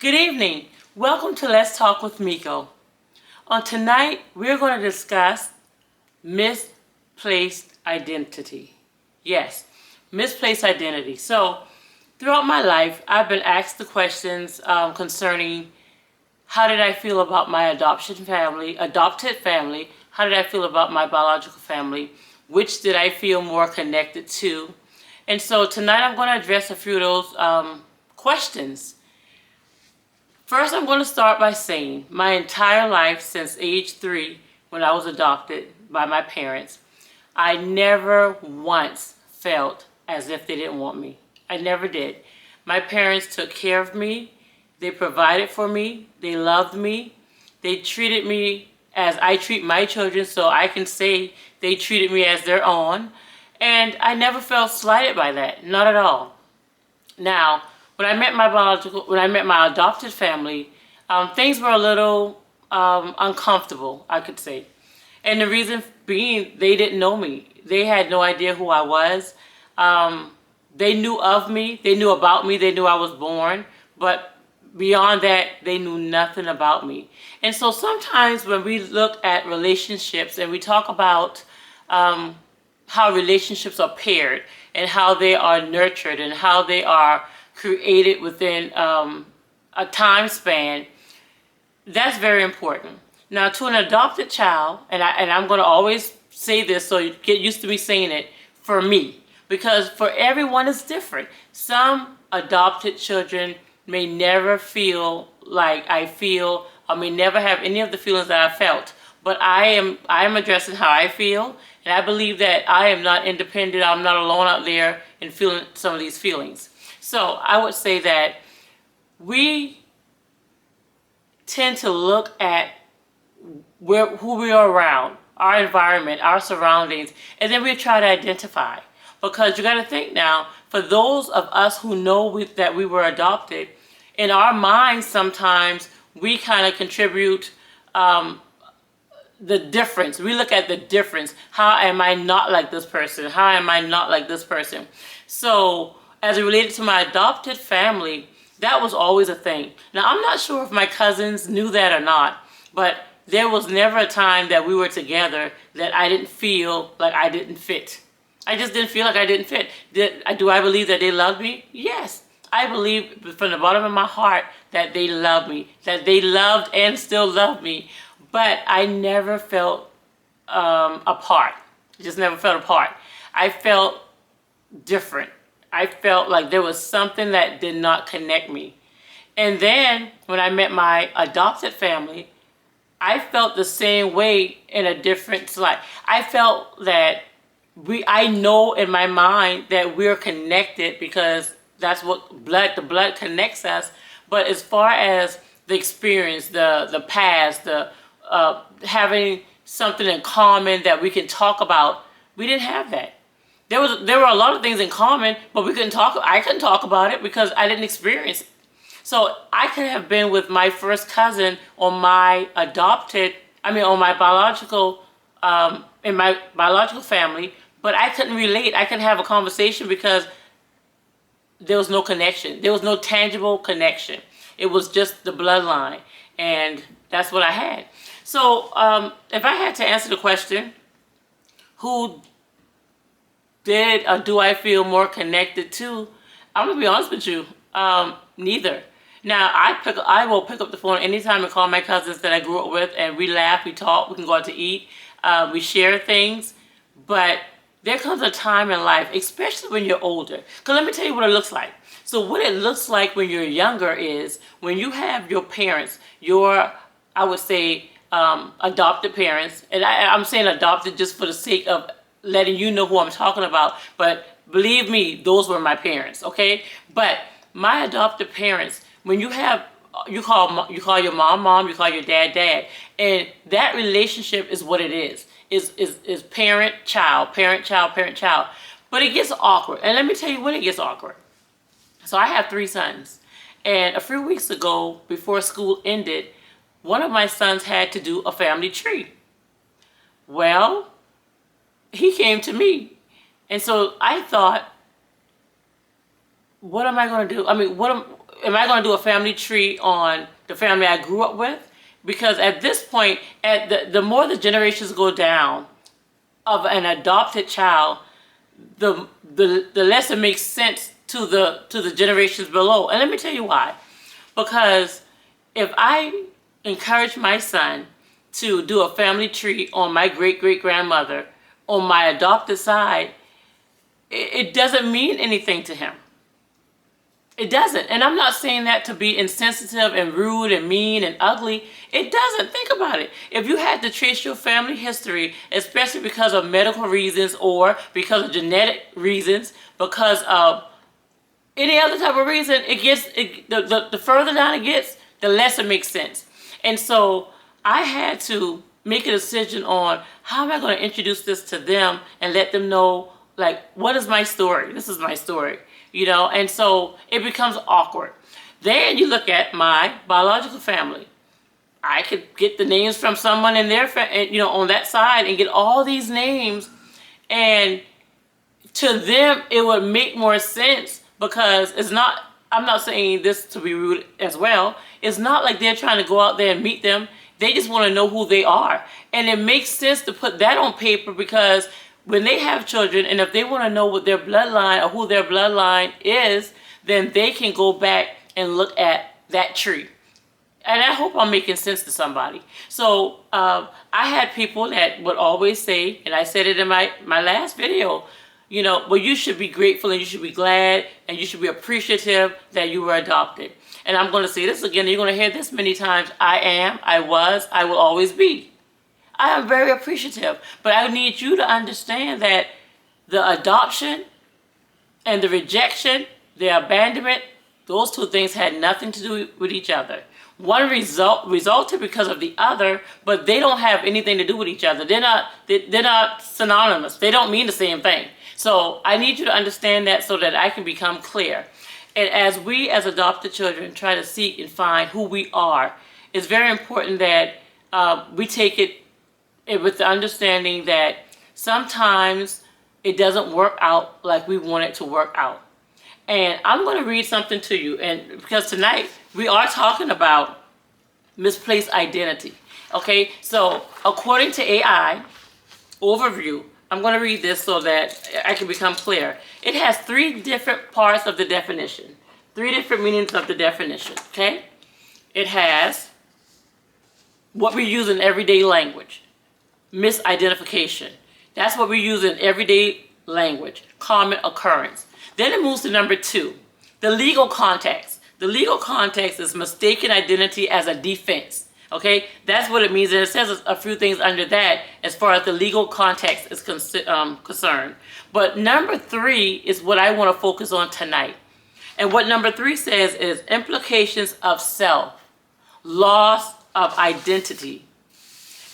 Good evening. Welcome to Let's Talk with Miko. On tonight, we're going to discuss misplaced identity. Yes, misplaced identity. So, throughout my life, I've been asked the questions concerning how did I feel about my adopted family, how did I feel about my biological family, which did I feel more connected to. And so tonight I'm going to address a few of those questions. First, I'm going to start by saying my entire life since age 3, when I was adopted by my parents, I never once felt as if they didn't want me. I never did. My parents took care of me. They provided for me. They loved me. They treated me as I treat my children, so I can say they treated me as their own. And I never felt slighted by that, not at all. Now, when I met my adopted family, things were a little uncomfortable, I could say. And the reason being, they didn't know me. They had no idea who I was. They knew of me. They knew about me. They knew I was born. But beyond that, they knew nothing about me. And so sometimes when we look at relationships and we talk about how relationships are paired and how they are nurtured and how they are created within a time span, that's very important. Now, to an adopted child, and I'm going to always say this, so you get used to me saying it, for me, because for everyone it's different. Some adopted children may never feel like I feel, or may never have any of the feelings that I felt. But I am addressing how I feel, and I believe that I am not independent. I'm not alone out there in feeling some of these feelings. So I would say that we tend to look at who we are around, our environment, our surroundings, and then we try to identify. Because you got to think now, for those of us who know that we were adopted, in our minds sometimes we kind of contribute the difference. We look at the difference. How am I not like this person? How am I not like this person? So as it related to my adopted family, that was always a thing. Now, I'm not sure if my cousins knew that or not, but there was never a time that we were together that I didn't feel like I didn't fit. I just didn't feel like I didn't fit. Do I believe that they loved me? Yes. I believe from the bottom of my heart that they loved me, that they loved and still love me, but I never felt apart. Just never felt apart. I felt different. I felt like there was something that did not connect me. And then when I met my adopted family, I felt the same way in a different light. I felt that I know in my mind that we're connected because that's what the blood connects us. But as far as the experience, the past, the having something in common that we can talk about, we didn't have that. There were a lot of things in common, but I couldn't talk about it because I didn't experience it. So I could have been with my first cousin on my biological, in my biological family, but I couldn't relate. I couldn't have a conversation because there was no connection. There was no tangible connection. It was just the bloodline, and that's what I had. So if I had to answer the question, who did or do I feel more connected to, I'm going to be honest with you, neither. Now, I will pick up the phone anytime and call my cousins that I grew up with, and we laugh, we talk, we can go out to eat, we share things, but there comes a time in life, especially when you're older, because let me tell you what it looks like. So what it looks like when you're younger is when you have your parents, I would say, adopted parents, and I'm saying adopted just for the sake of letting you know who I'm talking about, but believe me, those were my parents, okay? But my adopted parents, when you call your mom, you call your dad, and that relationship is what it is parent, child. But it gets awkward, and let me tell you when it gets awkward. So I have 3 sons, and a few weeks ago, before school ended, one of my sons had to do a family tree. Well, he came to me, and so I thought, what am I going to do? I mean, am I going to do a family tree on the family I grew up with? Because at this point, the more the generations go down of an adopted child, the less it makes sense to the generations below. And let me tell you why. Because if I encourage my son to do a family tree on my great-great-grandmother on my adopted side, it doesn't mean anything to him. It doesn't. And I'm not saying that to be insensitive and rude and mean and ugly. It doesn't. Think about it. If you had to trace your family history, especially because of medical reasons or because of genetic reasons, because of any other type of reason, the further down it gets, the less it makes sense. And so I had to make a decision on how am I going to introduce this to them and let them know, like, what is my story? This is my story. And so it becomes awkward. Then you look at my biological family. I could get the names from someone in their, on that side and get all these names. And to them, it would make more sense because I'm not saying this to be rude as well. It's not like they're trying to go out there and meet them. They just want to know who they are. And it makes sense to put that on paper because when they have children, and if they want to know what their bloodline or who their bloodline is, then they can go back and look at that tree. And I hope I'm making sense to somebody. So I had people that would always say, and I said it in my last video, well, you should be grateful and you should be glad and you should be appreciative that you were adopted. And I'm going to say this again, you're going to hear this many times. I am, I was, I will always be. I am very appreciative, but I need you to understand that the adoption and the rejection, the abandonment, those two things had nothing to do with each other. One resulted because of the other, but they don't have anything to do with each other. They're not synonymous. They don't mean the same thing. So I need you to understand that so that I can become clear. And as we as adopted children try to seek and find who we are, it's very important that we take it with the understanding that sometimes it doesn't work out like we want it to work out. And I'm going to read something to you, and because tonight we are talking about misplaced identity. Okay, so according to AI overview, I'm going to read this so that I can become clear. It has 3 different parts of the definition, 3 different meanings of the definition. Okay, it has what we use in everyday language. Misidentification. That's what we use in everyday language. Common occurrence. Then it moves to number 2. The legal context. The legal context is mistaken identity as a defense. Okay? That's what it means. And it says a few things under that as far as the legal context is concerned. But number 3 is what I want to focus on tonight. And what number 3 says is implications of self. Loss of identity.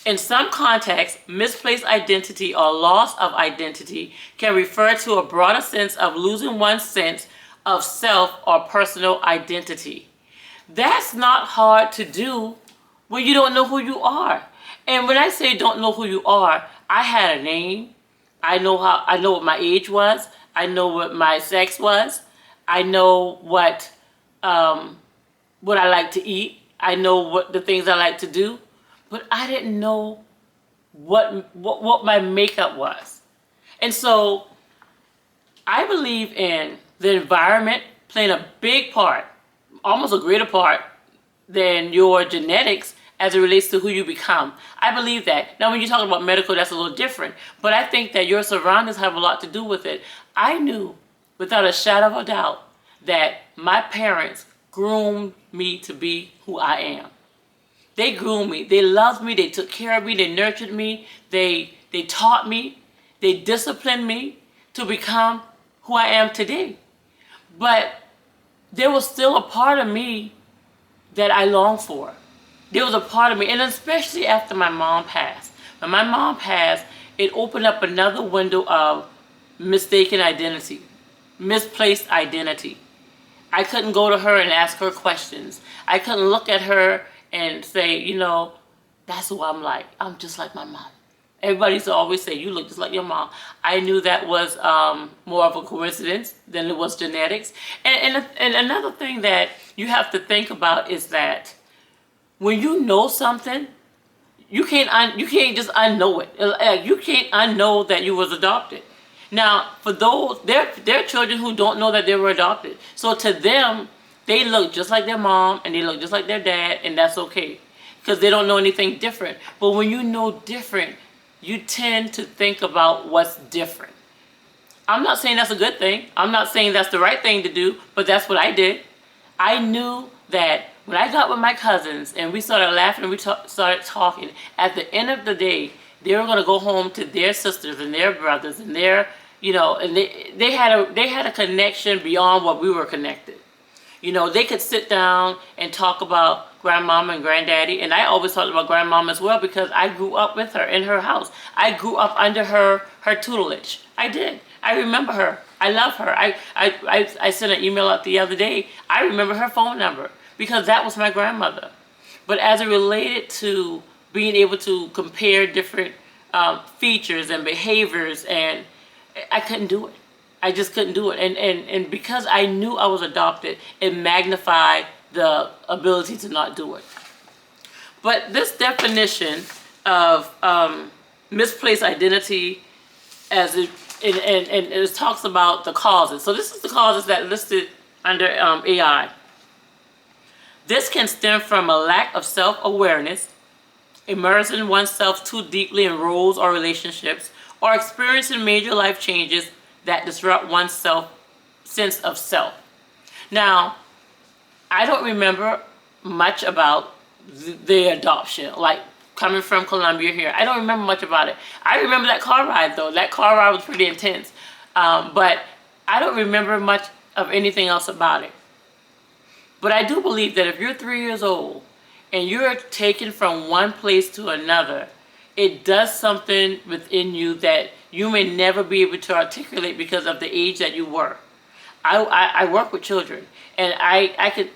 In some contexts, misplaced identity or loss of identity can refer to a broader sense of losing one's sense of self or personal identity. That's not hard to do when you don't know who you are. And when I say don't know who you are, I had a name. I know what my age was. I know what my sex was. I know what I like to eat. I know what the things I like to do. But I didn't know what my makeup was. And so I believe in the environment playing a big part, almost a greater part than your genetics as it relates to who you become. I believe that. Now, when you're talking about medical, that's a little different. But I think that your surroundings have a lot to do with it. I knew without a shadow of a doubt that my parents groomed me to be who I am. They groomed me. They loved me. They took care of me. They nurtured me. They taught me. They disciplined me to become who I am today. But there was still a part of me that I longed for. There was a part of me, and especially after my mom passed. When my mom passed, it opened up another window of mistaken identity, misplaced identity. I couldn't go to her and ask her questions. I couldn't look at her and say, that's who I'm like. I'm just like my mom. Everybody used to always say, you look just like your mom. I knew that was more of a coincidence than it was genetics. And another thing that you have to think about is that when you know something, you can't just unknow it. Like, you can't unknow that you was adopted. Now, for those, there are children who don't know that they were adopted. So to them, they look just like their mom and they look just like their dad, and that's okay. Because they don't know anything different. But when you know different, you tend to think about what's different. I'm not saying that's a good thing. I'm not saying that's the right thing to do, but that's what I did. I knew that when I got with my cousins and we started laughing and we started talking, at the end of the day, they were going to go home to their sisters and their brothers and their, and they had a connection beyond what we were connected. They could sit down and talk about grandmama and granddaddy, and I always talked about grandmama as well because I grew up with her in her house. I grew up under her tutelage. I did. I remember her. I love her. I sent an email out the other day. I remember her phone number because that was my grandmother. But as it related to being able to compare different features and behaviors, and I couldn't do it. I just couldn't do it. And because I knew I was adopted, it magnified the ability to not do it. But this definition of misplaced identity, it talks about the causes. So this is the causes that listed under AI. This can stem from a lack of self-awareness, immersing oneself too deeply in roles or relationships, or experiencing major life changes that disrupt one's sense of self. Now, I don't remember much about the adoption, like coming from Colombia here. I don't remember much about it. I remember that car ride though. That car ride was pretty intense. But I don't remember much of anything else about it. But I do believe that if you're 3 years old and you're taken from one place to another, it does something within you that you may never be able to articulate because of the age that you were. I work with children, and I could,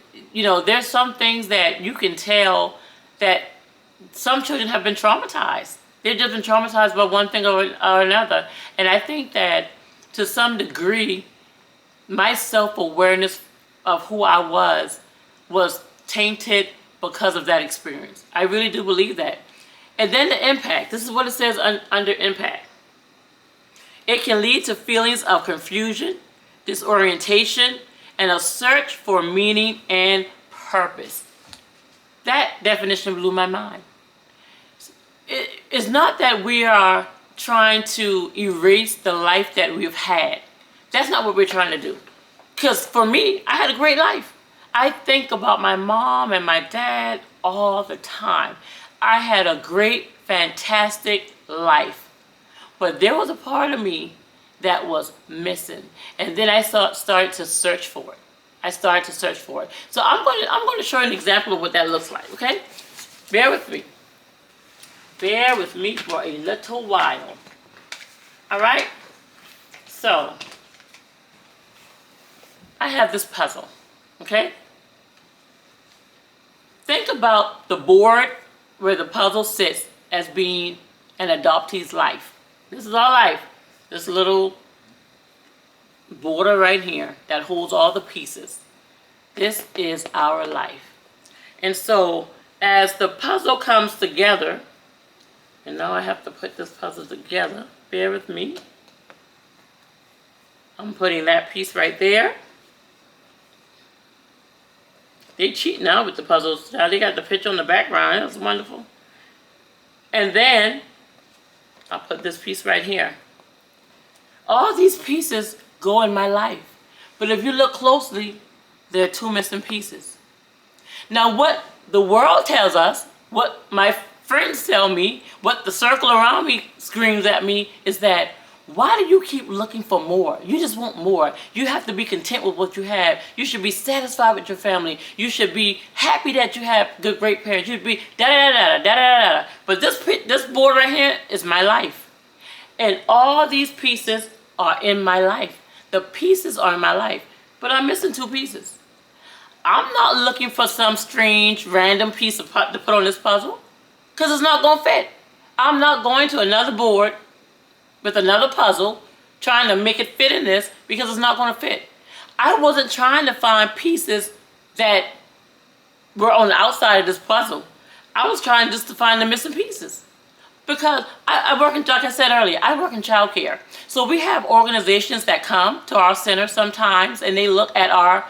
there's some things that you can tell that some children have been traumatized. They've just been traumatized by one thing or another. And I think that to some degree, my self-awareness of who I was tainted because of that experience. I really do believe that. And then the impact. This is what it says under impact. It can lead to feelings of confusion, disorientation, and a search for meaning and purpose. That definition blew my mind. It's not that we are trying to erase the life that we've had. That's not what we're trying to do. Because for me, I had a great life. I think about my mom and my dad all the time. I had a great, fantastic life. But there was a part of me that was missing. And then I started to search for it. So I'm going to show you an example of what that looks like, okay? Bear with me. Bear with me for a little while. All right? So, I have this puzzle, okay? Think about the board where the puzzle sits as being an adoptee's life. This is our life. This little border right here that holds all the pieces. This is our life. And so, as the puzzle comes together, and now I have to put this puzzle together. Bear with me. I'm putting that piece right there. They cheat now with the puzzles. Now they got the picture on the background. That's wonderful. And then I'll put this piece right here. All these pieces go in my life. But if you look closely, there are two missing pieces. Now what the world tells us, what my friends tell me, what the circle around me screams at me is that, why do you keep looking for more? You just want more. You have to be content with what you have. You should be satisfied with your family. You should be happy that you have good, great parents. You should be da-da-da-da-da-da-da-da. But this board right here is my life. And all these pieces are in my life. The pieces are in my life. But I'm missing two pieces. I'm not looking for some strange, random piece to put on this puzzle. Because it's not going to fit. I'm not going to another board with another puzzle trying to make it fit in this because it's not going to fit. I wasn't trying to find pieces that were on the outside of this puzzle. I was trying just to find the missing pieces. Because I work in, like I said earlier, I work in childcare. So we have organizations that come to our center sometimes and they look at our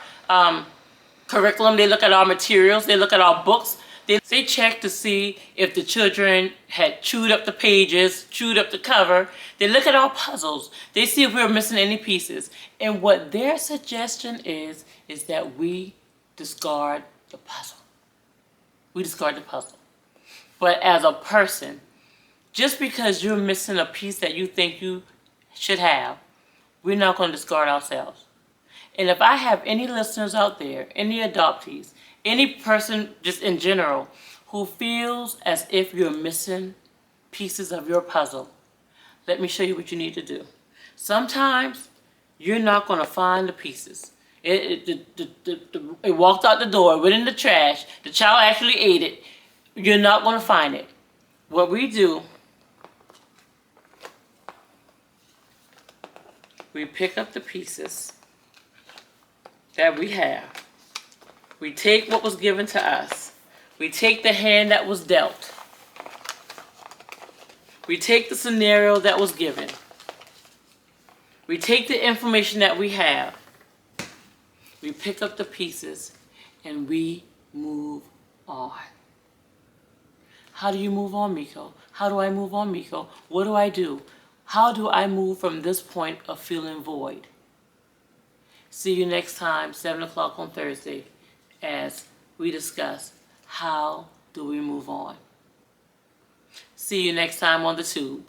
curriculum, they look at our materials, they look at our books. They check to see if the children had chewed up the pages, chewed up the cover. They look at our puzzles. They see if we're missing any pieces. And what their suggestion is that we discard the puzzle. We discard the puzzle. But as a person, just because you're missing a piece that you think you should have, we're not going to discard ourselves. And if I have any listeners out there, any adoptees, any person just in general who feels as if you're missing pieces of your puzzle, let me show you what you need to do. Sometimes you're not going to find the pieces. It walked out the door, went in the trash, the child actually ate it. You're not going to find it. What we do, we pick up the pieces that we have. We take what was given to us. We take the hand that was dealt. We take the scenario that was given. We take the information that we have. We pick up the pieces and we move on. How do you move on, Miko? How do I move on, Miko? What do I do? How do I move from this point of feeling void? See you next time, 7 o'clock on Thursday, as we discuss how do we move on. See you next time on the tube.